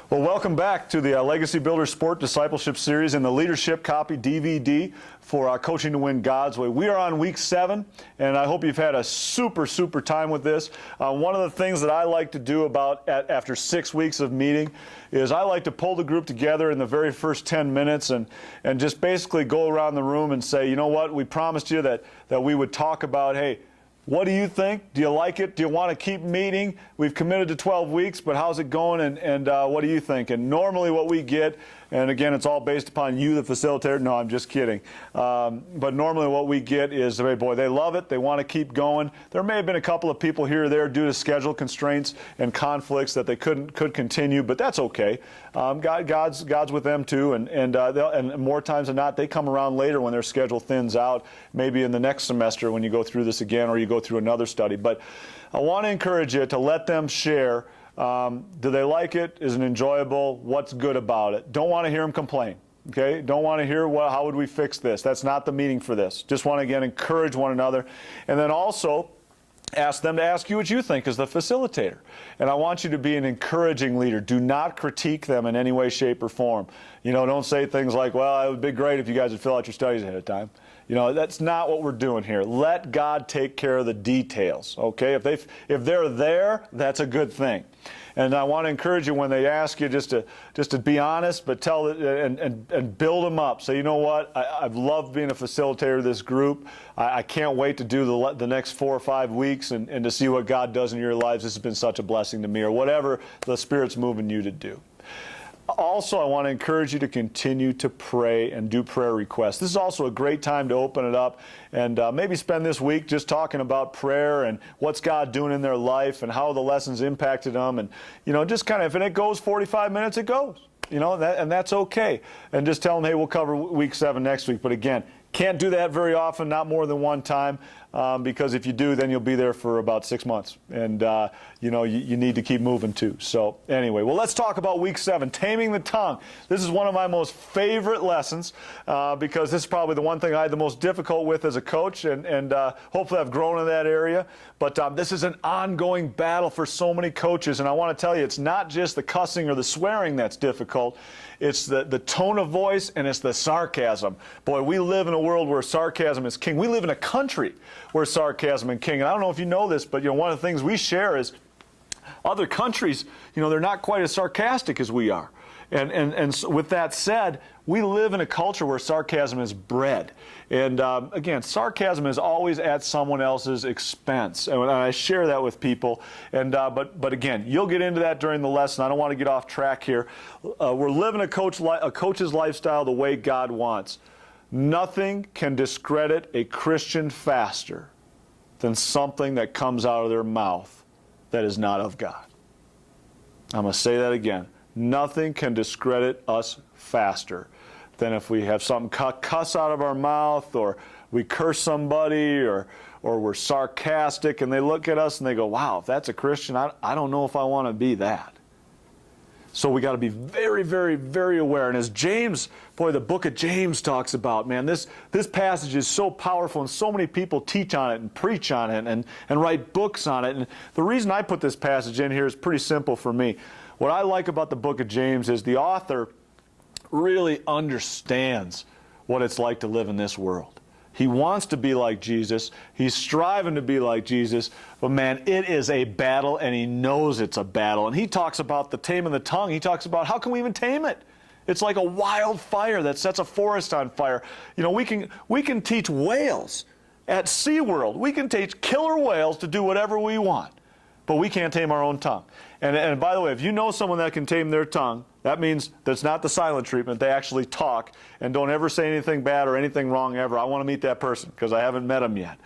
Well, welcome back to the Legacy Builder Sport Discipleship Series and the Leadership Copy DVD for Coaching to Win God's Way. We are on week 7, and I hope you've had a super time with this. One of the things that I like to do after 6 weeks of meeting is I like to pull the group together in the very first 10 minutes and just basically go around the room and say, you know what, we promised you that we would talk about, hey, what do you think? Do you like it? Do you want to keep meeting? We've committed to 12 weeks, but how's it going? And what do you think? And normally what we get, and again, it's all based upon you, the facilitator. No, I'm just kidding. But normally what we get is, hey, boy, they love it. They want to keep going. There may have been a couple of people here or there due to schedule constraints and conflicts that they could continue, but that's okay. God's with them too, and more times than not, they come around later when their schedule thins out, maybe in the next semester when you go through this again or you go through another study. But I want to encourage you to let them share. Do they like it? Is it enjoyable? What's good about it? Don't want to hear them complain. Okay? Don't want to hear, well, how would we fix this? That's not the meeting for this. Just want to, again, encourage one another. And then also ask them to ask you what you think as the facilitator. And I want you to be an encouraging leader. Do not critique them in any way, shape, or form. You know, don't say things like, well, it would be great if you guys would fill out your studies ahead of time. You know, that's not what we're doing here. Let God take care of the details, okay? If they're there, that's a good thing. And I want to encourage you when they ask you just to be honest, but tell it and build them up. Say, you know what? I've loved being a facilitator of this group. I can't wait to do the next 4 or 5 weeks and to see what God does in your lives. This has been such a blessing to me, or whatever the Spirit's moving you to do. Also, I want to encourage you to continue to pray and do prayer requests. This is also a great time to open it up and maybe spend this week just talking about prayer and what's God doing in their life and how the lessons impacted them. And, you know, just kind of, if it goes 45 minutes, it goes. You know, and that's okay. And just tell them, hey, we'll cover week 7 next week. But again, can't do that very often, not more than one time, because if you do, then you'll be there for about 6 months. And, you know, you need to keep moving too. So anyway, well, let's talk about week 7, taming the tongue. This is one of my most favorite lessons because this is probably the one thing I had the most difficult with as a coach, and hopefully I've grown in that area. But this is an ongoing battle for so many coaches, and I want to tell you, it's not just the cussing or the swearing that's difficult. It's the tone of voice, and it's the sarcasm. Boy, we live in a world where sarcasm is king. We live in a country where sarcasm is king. And I don't know if you know this, but you know, one of the things we share is other countries, you know, they're not quite as sarcastic as we are. And so with that said, we live in a culture where sarcasm is bred. And again, sarcasm is always at someone else's expense. And I share that with people. And but again, you'll get into that during the lesson. I don't want to get off track here. We're living a coach's lifestyle the way God wants. Nothing can discredit a Christian faster than something that comes out of their mouth that is not of God. I'm going to say that again. Nothing can discredit us faster than if we have something cuss out of our mouth, or we curse somebody, or we're sarcastic, and they look at us and they go, wow, if that's a Christian, I don't know if I want to be that. So we got to be very, very, very aware. And as James, boy, the book of James talks about, man, this passage is so powerful, and so many people teach on it and preach on it and write books on it. And the reason I put this passage in here is pretty simple for me. What I like about the book of James is the author really understands what it's like to live in this world. He wants to be like Jesus. He's striving to be like Jesus. But man, it is a battle, and he knows it's a battle. And he talks about the taming the tongue. He talks about how can we even tame it? It's like a wildfire that sets a forest on fire. You know, we can teach whales at SeaWorld. We can teach killer whales to do whatever we want. But we can't tame our own tongue. And by the way, if you know someone that can tame their tongue, that means that's not the silent treatment. They actually talk and don't ever say anything bad or anything wrong ever. I want to meet that person because I haven't met him yet.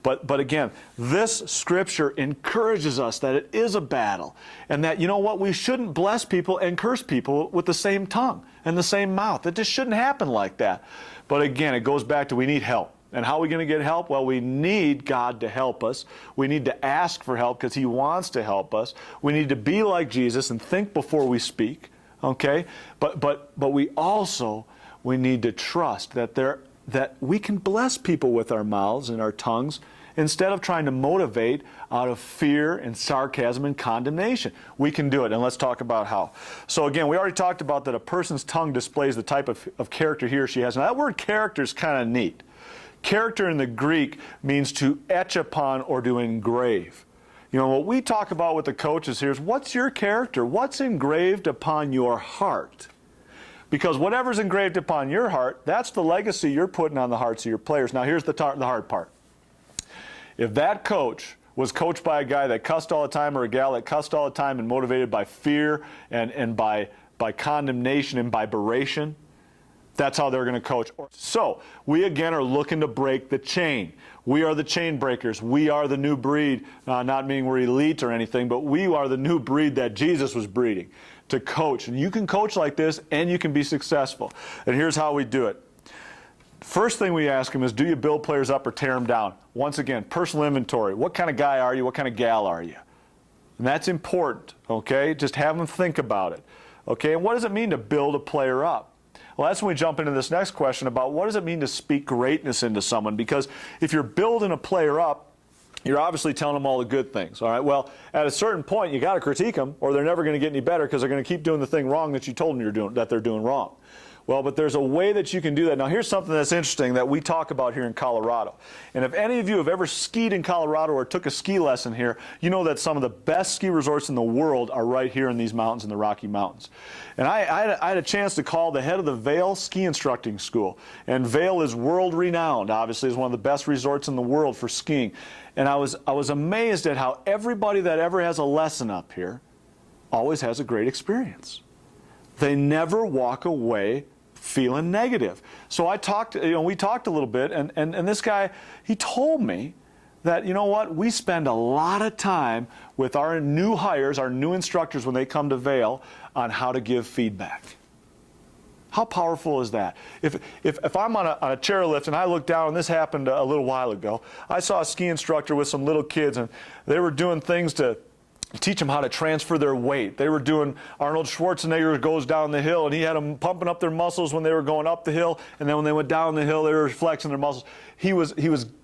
But again, this scripture encourages us that it is a battle, and that, you know what, we shouldn't bless people and curse people with the same tongue and the same mouth. It just shouldn't happen like that. But again, it goes back to we need help. And how are we going to get help? Well, we need God to help us. We need to ask for help because He wants to help us. We need to be like Jesus and think before we speak. Okay? But we also, we need to trust that we can bless people with our mouths and our tongues, instead of trying to motivate out of fear and sarcasm and condemnation. We can do it, and let's talk about how. So again, we already talked about that a person's tongue displays the type of character he or she has. Now that word character is kind of neat. Character in the Greek means to etch upon or to engrave. You know, what we talk about with the coaches here is, what's your character? What's engraved upon your heart? Because whatever's engraved upon your heart, that's the legacy you're putting on the hearts of your players. Now here's the hard part. If that coach was coached by a guy that cussed all the time, or a gal that cussed all the time and motivated by fear and by condemnation and by beration, that's how they're going to coach. So we again are looking to break the chain. We are the chain breakers. We are the new breed, not meaning we're elite or anything, but we are the new breed that Jesus was breeding to coach. And you can coach like this and you can be successful. And here's how we do it. First thing we ask them is, do you build players up or tear them down? Once again, personal inventory. What kind of guy are you? What kind of gal are you? And that's important, okay? Just have them think about it, okay? And what does it mean to build a player up? Well, that's when we jump into this next question about what does it mean to speak greatness into someone? Because if you're building a player up, you're obviously telling them all the good things, all right? Well, at a certain point, you got to critique them, or they're never going to get any better, because they're going to keep doing the thing wrong that you told them that they're doing wrong. Well, but there's a way that you can do that. Now, here's something that's interesting that we talk about here in Colorado. And if any of you have ever skied in Colorado or took a ski lesson here, you know that some of the best ski resorts in the world are right here in these mountains, in the Rocky Mountains. And I had a chance to call the head of the Vail Ski Instructing School. And Vail is world-renowned, obviously, is one of the best resorts in the world for skiing. And I was amazed at how everybody that ever has a lesson up here always has a great experience. They never walk away feeling negative. So we talked a little bit, and this guy, he told me that, you know what, we spend a lot of time with our new hires, our new instructors when they come to Vail, on how to give feedback. How powerful is that? If I'm on a chairlift and I look down, and this happened a little while ago, I saw a ski instructor with some little kids, and they were doing things to teach them how to transfer their weight. They were doing Arnold Schwarzenegger goes down the hill, and he had them pumping up their muscles when they were going up the hill, and then when they went down the hill, they were flexing their muscles. He was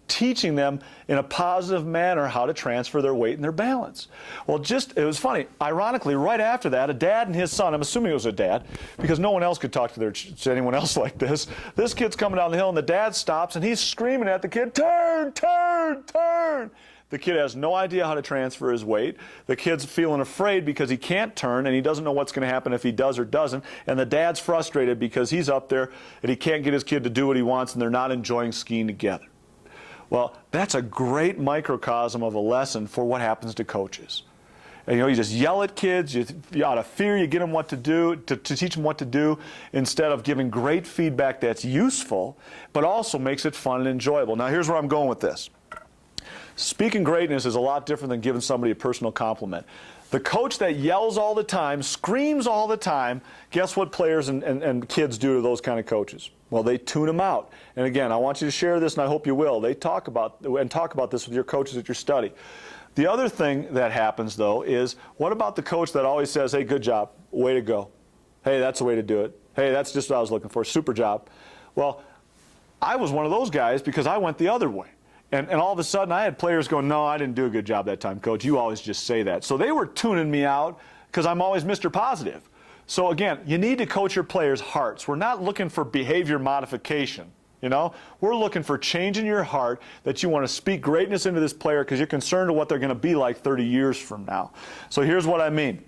teaching them in a positive manner how to transfer their weight and their balance. Well, it was funny. Ironically, right after that, a dad and his son, I'm assuming it was a dad, because no one else could talk to anyone else like this. This kid's coming down the hill, and the dad stops, and he's screaming at the kid, "Turn, turn, turn!" The kid has no idea how to transfer his weight. The kid's feeling afraid because he can't turn, and he doesn't know what's going to happen if he does or doesn't. And the dad's frustrated because he's up there and he can't get his kid to do what he wants, and they're not enjoying skiing together. Well, that's a great microcosm of a lesson for what happens to coaches. And, you just yell at kids, out of fear you get them what to do, to teach them what to do, instead of giving great feedback that's useful, but also makes it fun and enjoyable. Now, here's where I'm going with this. Speaking greatness is a lot different than giving somebody a personal compliment. The coach that yells all the time, screams all the time, guess what players and kids do to those kind of coaches? Well, they tune them out. And again, I want you to share this, and I hope you will. They talk about this with your coaches at your study. The other thing that happens, though, is what about the coach that always says, "Hey, good job, way to go. Hey, that's the way to do it. Hey, that's just what I was looking for, super job." Well, I was one of those guys because I went the other way. And all of a sudden, I had players going, "No, I didn't do a good job that time, Coach. You always just say that." So they were tuning me out because I'm always Mr. Positive. So again, you need to coach your players' hearts. We're not looking for behavior modification. We're looking for change in your heart, that you want to speak greatness into this player because you're concerned with what they're going to be like 30 years from now. So here's what I mean.